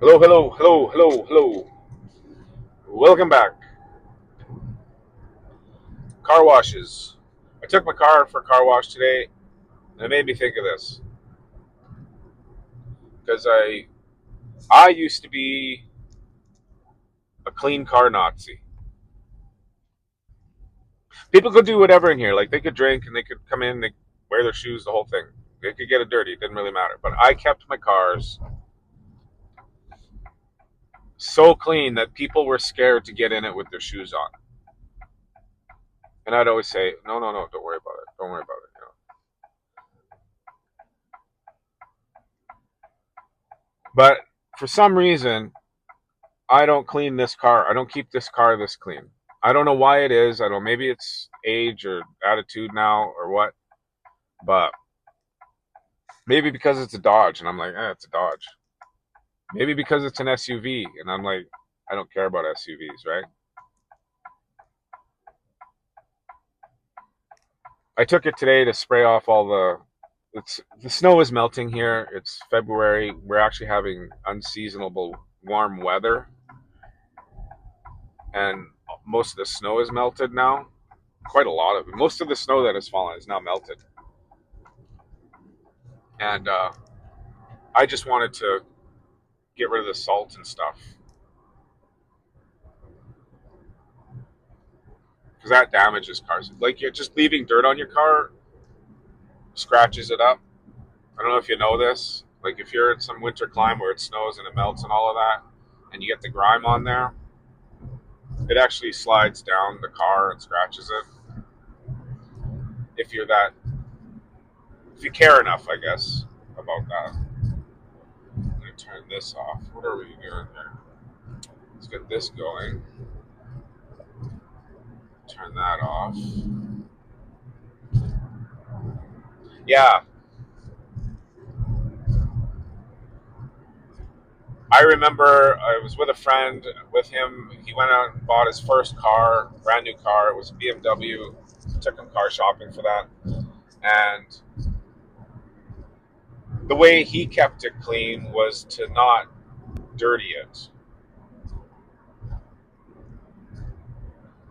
Hello, hello, hello, hello, hello. Welcome back. Car washes. I took my car for a car wash today, and it made me think of this because I used to be a clean car Nazi. People could do whatever in here, like they could drink and they could come in, they wear their shoes, the whole thing. They could get it dirty. It didn't really matter. But I kept my cars so clean that people were scared to get in it with their shoes on. And I'd always say, no, no, no, don't worry about it. Don't worry about it. But for some reason, I don't clean this car. I don't keep this car this clean. I don't know why it is. I don't know. Maybe it's age or attitude now or what. But maybe because it's a Dodge and I'm like, it's a Dodge. Maybe because it's an SUV and I'm like, I don't care about SUVs, right? I took it today to spray off all the. The snow is melting here. It's February. We're actually having unseasonable warm weather, and most of the snow is melted now. Quite a lot of it. Most of the snow that has fallen is now melted, and I just wanted to get rid of the salt and stuff because that damages cars. Like you're just leaving dirt on your car scratches it up. I don't know if you know this. Like if you're in some winter climate where it snows and it melts and all of that, and you get the grime on there, it actually slides down the car and scratches it. If you're that, if you care enough, I guess, about that. I'm gonna turn this off. What are we doing here? Let's get this going. Turn that off. Yeah, I remember I was with a friend. With him, he went out and bought his first car, brand new car. It was a BMW. Took him car shopping for that, and the way he kept it clean was to not dirty it.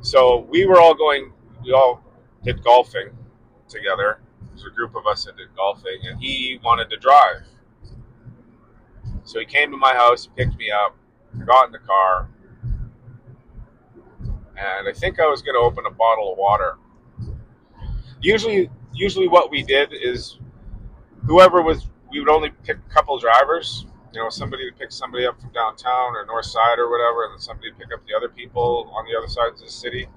So we were all going. We all did golfing together. There's a group of us that did golfing, and he wanted to drive. So he came to my house, he picked me up, I got in the car, and I think I was going to open a bottle of water. Usually, what we did is whoever was, we would only pick a couple drivers. You know, somebody to pick somebody up from downtown or north side or whatever, and then somebody to pick up the other people on the other sides of the city.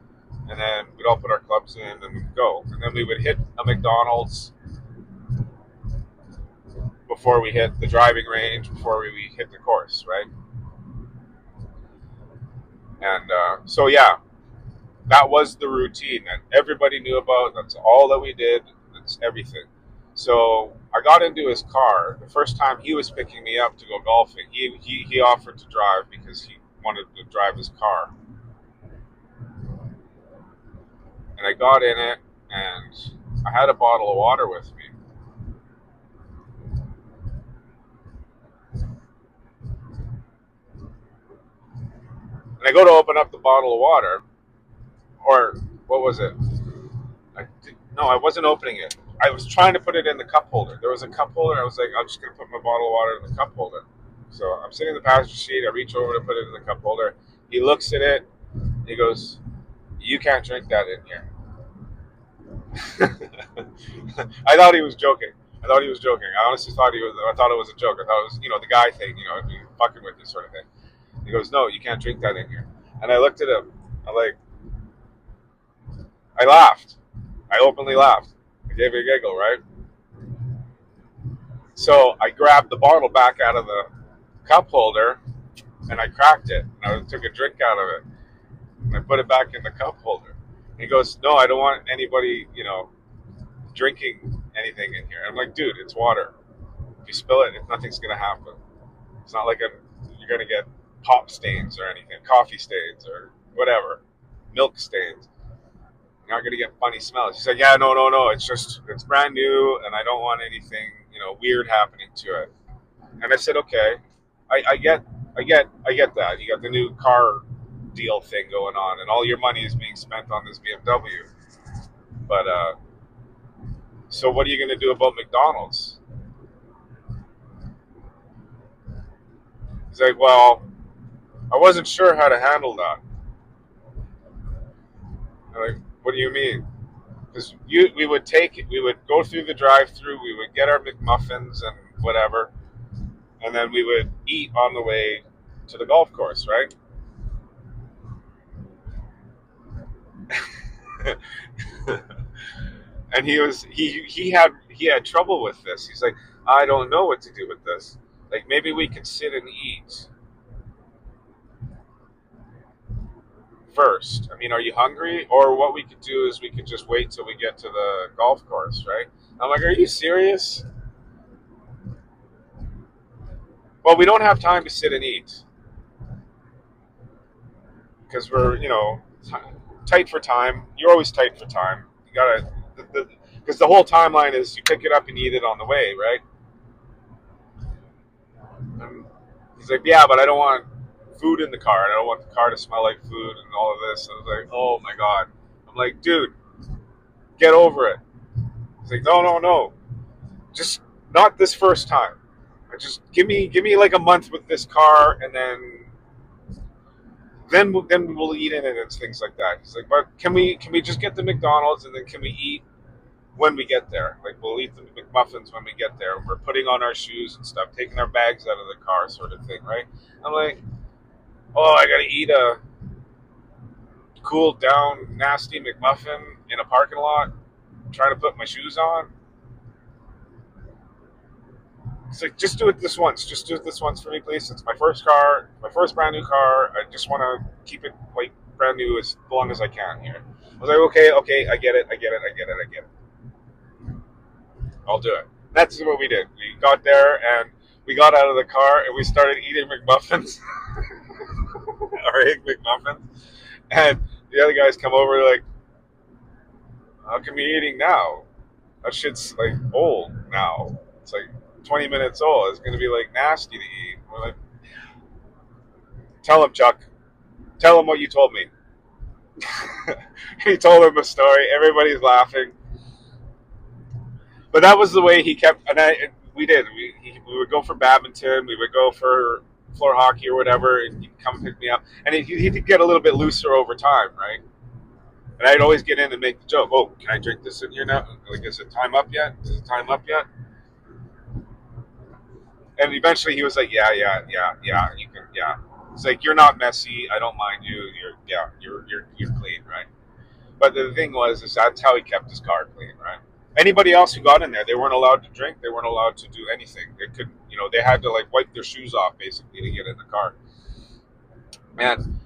And then we'd all put our clubs in and we'd go. And then we would hit a McDonald's before we hit the driving range, before we hit the course, right? And so, yeah, that was the routine that everybody knew about. That's all that we did. That's everything. So I got into his car. The first time he was picking me up to go golfing, he offered to drive because he wanted to drive his car. And I got in it, and I had a bottle of water with me. And I go to open up the bottle of water, or what was it? No, I wasn't opening it. I was trying to put it in the cup holder. There was a cup holder. I was like, I'm just going to put my bottle of water in the cup holder. So I'm sitting in the passenger seat. I reach over to put it in the cup holder. He looks at it. He goes, "You can't drink that in here." I thought he was joking. I thought he was joking. I honestly thought he was. I thought it was a joke. I thought it was, the guy thing. Fucking with this sort of thing. He goes, "No, you can't drink that in here." And I looked at him. I'm like, I laughed. I openly laughed. I gave a giggle, right? So I grabbed the bottle back out of the cup holder and I cracked it. And I took a drink out of it and I put it back in the cup holder. And he goes, "No, I don't want anybody, drinking anything in here." I'm like, "Dude, it's water. If you spill it, nothing's gonna happen. It's not like you're gonna get pop stains or anything, coffee stains or whatever, milk stains. You're not gonna get funny smells." He's like, "Yeah, no, no, no. It's brand new, and I don't want anything, weird happening to it." And I said, "Okay, I get." I get that. You got the new car deal thing going on, and all your money is being spent on this BMW. But so what are you going to do about McDonald's? He's like, well, I wasn't sure how to handle that. I'm like, what do you mean? Because we would we would go through the drive-through, we would get our McMuffins and whatever, and then we would eat on the way to the golf course, right? And he had trouble with this. He's like, I don't know what to do with this. Like maybe we could sit and eat first. I mean, are you hungry? Or what we could do is we could just wait till we get to the golf course, right? I'm like, are you serious? Well, we don't have time to sit and eat because we're, tight for time. You're always tight for time. You gotta, because the whole timeline is you pick it up and eat it on the way, right? And he's like, yeah, but I don't want food in the car. I don't want the car to smell like food and all of this. And I was like, oh my god. I'm like, dude, get over it. He's like, no, no, no, just not this first time. I just give me like a month with this car, and then we'll eat in it and things like that. He's like, but can we just get the McDonald's and then can we eat when we get there? Like we'll eat the McMuffins when we get there. We're putting on our shoes and stuff, taking our bags out of the car, sort of thing, right? I'm like, oh, I gotta eat a cool down nasty McMuffin in a parking lot, trying to put my shoes on. It's like, just do it this once. Just do it this once for me, please. It's my first car, my first brand new car. I just want to keep it like brand new as long as I can here. I was like, okay, okay, I get it, I get it, I get it, I get it. I'll do it. That's what we did. We got there and we got out of the car and we started eating McMuffins, our egg McMuffins. And the other guys come over like, how come you're eating now? That shit's like old now. It's like 20 minutes old. It's going to be like nasty to eat. We're like, tell him, Chuck. Tell him what you told me. He told him a story. Everybody's laughing. But that was the way he kept. We did. We would go for badminton. We would go for floor hockey or whatever, and he'd come pick me up. And he'd get a little bit looser over time, right? And I'd always get in and make the joke. Oh, can I drink this in here now? Like, is it time up yet? Is it time up yet? And eventually he was like, yeah, yeah, yeah, yeah, you can, yeah. It's like, you're not messy. I don't mind you. You're clean, right? But the thing was, is that's how he kept his car clean, right? Anybody else who got in there, they weren't allowed to drink. They weren't allowed to do anything. They couldn't, they had to like wipe their shoes off basically to get in the car. Man,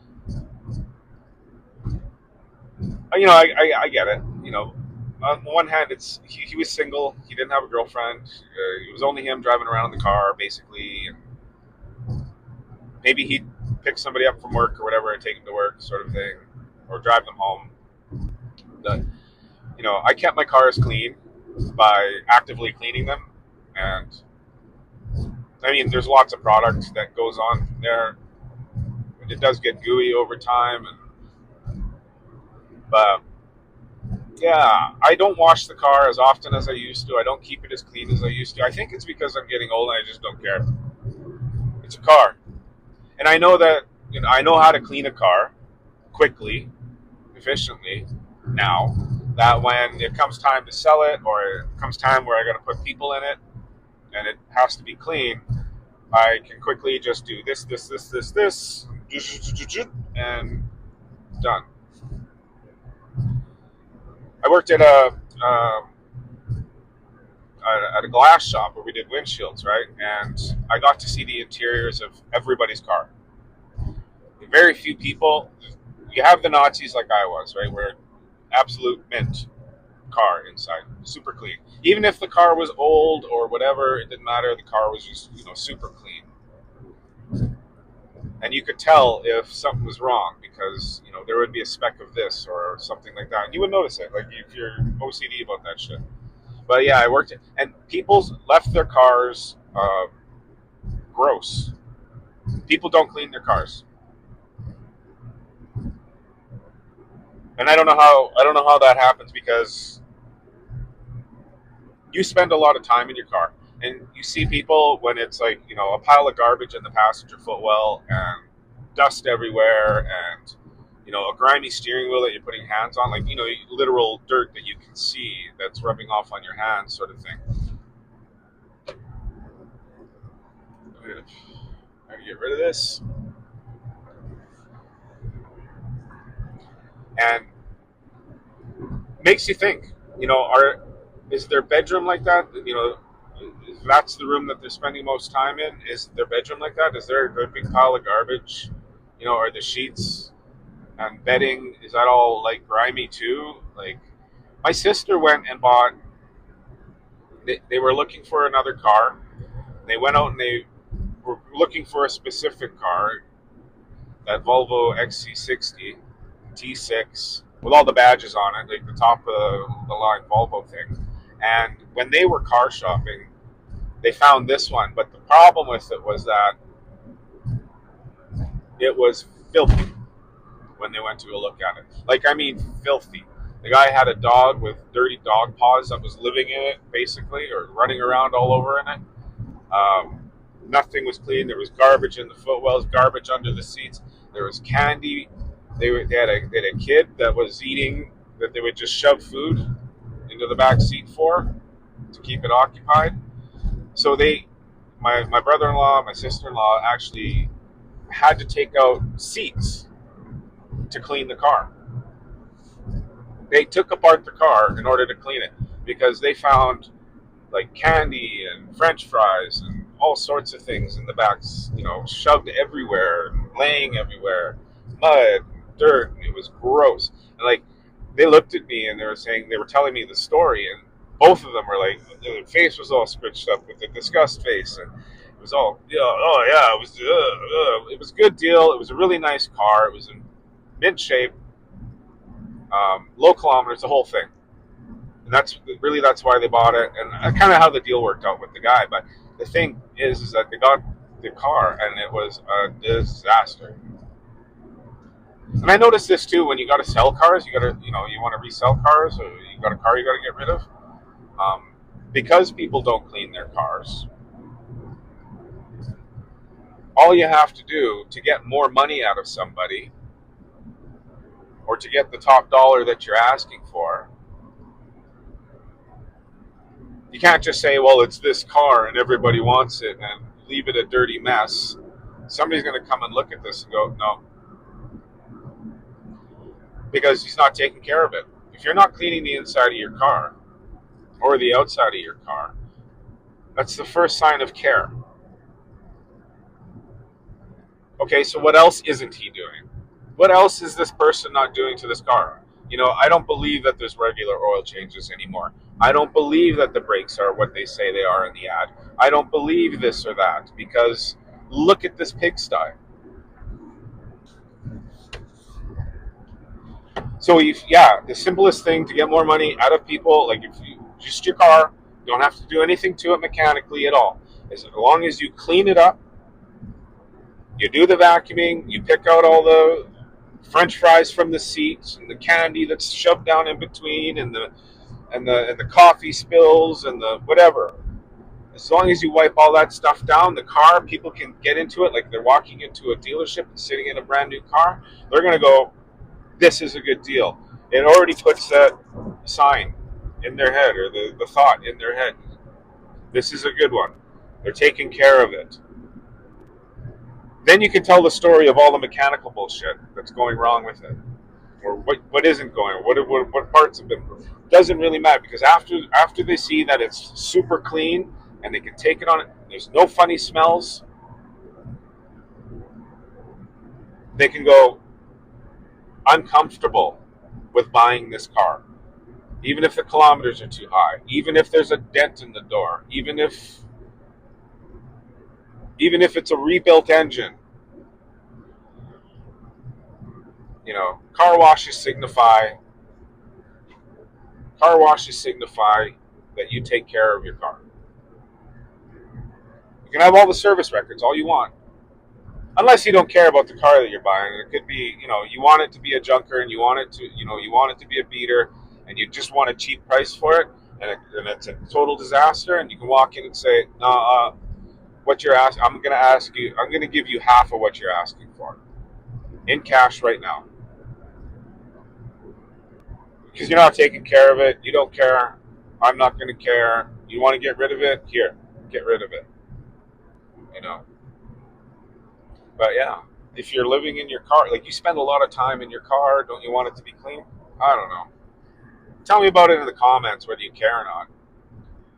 I get it. On one hand, he was single. He didn't have a girlfriend. It was only him driving around in the car, basically. And maybe he'd pick somebody up from work or whatever and take them to work, sort of thing, or drive them home. But, I kept my cars clean by actively cleaning them, and I mean, there's lots of product that goes on there. It does get gooey over time, but yeah, I don't wash the car as often as I used to. I don't keep it as clean as I used to. I think it's because I'm getting old and I just don't care. It's a car, and I know that I know how to clean a car quickly, efficiently now. That when it comes time to sell it, or it comes time where I got to put people in it, and it has to be clean, I can quickly just do this, and done. I worked at a glass shop where we did windshields, right? And I got to see the interiors of everybody's car. Very few people. You have the Nazis like I was, right? Where absolute mint car inside, super clean. Even if the car was old or whatever, it didn't matter. The car was just super clean, and you could tell if something was wrong because there would be a speck of this or something like that, and you would notice it. Like if you're OCD about that shit. But yeah, I worked it, and people left their cars gross. People don't clean their cars, and I don't know how that happens, because you spend a lot of time in your car, and you see people when it's like, a pile of garbage in the passenger footwell and dust everywhere, and a grimy steering wheel that you're putting hands on, like, literal dirt that you can see that's rubbing off on your hands, sort of thing. I gotta get rid of this. And makes you think, is their bedroom like that? If that's the room that they're spending most time in, is their bedroom like that? Is there a big pile of garbage? Are the sheets and bedding, is that all like grimy too? Like, my sister went and bought. They were looking for another car. They went out and they were looking for a specific car, that Volvo XC60 T6 with all the badges on it, like the top of the line Volvo thing. And when they were car shopping, they found this one, but the problem with it was that it was filthy when they went to go look at it. Like, I mean, filthy. The guy had a dog with dirty dog paws that was living in it, basically, or running around all over in it. Nothing was clean. There was garbage in the footwells, garbage under the seats. There was candy. They had a kid that was eating, that they would just shove food into the back seat for to keep it occupied. So my brother-in-law, my sister-in-law actually had to take out seats to clean the car. They took apart the car in order to clean it, because they found like candy and French fries and all sorts of things in the back, shoved everywhere, laying everywhere, mud, dirt. And it was gross. And like, they looked at me and they were telling me the story, and both of them were like, their face was all scritched up with a disgust face, and it was all, oh yeah, it was a good deal. It was a really nice car. It was in mint shape, low kilometers, the whole thing. And that's why they bought it, and kind of how the deal worked out with the guy. But the thing is that they got the car, and it was a disaster. And I noticed this too, when you got to sell cars, you want to resell cars, or you got a car you got to get rid of, because people don't clean their cars. All you have to do to get more money out of somebody, or to get the top dollar that you're asking for, you can't just say, well, it's this car and everybody wants it, and leave it a dirty mess. Somebody's going to come and look at this and go, no, because he's not taking care of it. If you're not cleaning the inside of your car or the outside of your car, that's the first sign of care. Okay, so what else isn't he doing? What else is this person not doing to this car? I don't believe that there's regular oil changes anymore. I don't believe that the brakes are what they say they are in the ad. I don't believe this or that, because look at this pigsty. So, the simplest thing to get more money out of people, like, if you just your car, you don't have to do anything to it mechanically at all. As long as you clean it up, you do the vacuuming, you pick out all the French fries from the seats and the candy that's shoved down in between, and the coffee spills and the whatever. As long as you wipe all that stuff down, the car, people can get into it like they're walking into a dealership and sitting in a brand new car. They're going to go, this is a good deal. It already puts that sign in their head, or the thought in their head. This is a good one. They're taking care of it. Then you can tell the story of all the mechanical bullshit that's going wrong with it, or what isn't going, what parts have been. Doesn't really matter, because after they see that it's super clean and they can take it on it, there's no funny smells, they can go, I'm comfortable with buying this car, even if the kilometers are too high, even if there's a dent in the door, even if it's a rebuilt engine. Car washes signify that you take care of your car. You can have all the service records all you want. unless you don't care about the car that you're buying. It could be, you want it to be a junker and you want it to, you want it to be a beater, and you just want a cheap price for it, and it's a total disaster, and you can walk in and say, no, what you're asking, I'm going to give you half of what you're asking for in cash right now, because you're not taking care of it. You don't care. I'm not going to care. You want to get rid of it? Here, get rid of it. You know. But yeah, if you're living in your car, like you spend a lot of time in your car, don't you want it to be clean? I don't know. Tell me about it in the comments whether you care or not.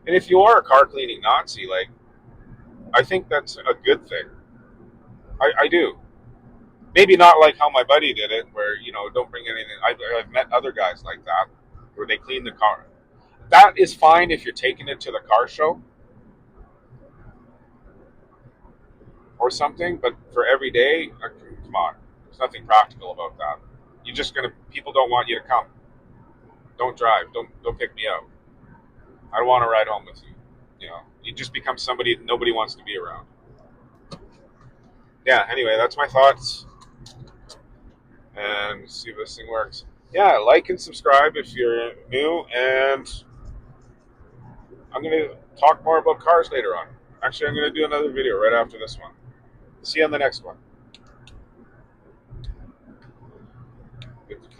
And if you are a car cleaning Nazi, like I think that's a good thing. I do. Maybe not like how my buddy did it, where don't bring anything. I've met other guys like that, where they clean the car. That is fine if you're taking it to the car show or something, but for every day, come on, there's nothing practical about that. You're just gonna. People don't want you to come. Don't drive. Don't pick me up. I don't want to ride home with you. You just become somebody that nobody wants to be around. Yeah. Anyway, that's my thoughts, and see if this thing works. Yeah, like and subscribe if you're new, and I'm gonna talk more about cars later on. Actually, I'm gonna do another video right after this one. See you on the next one.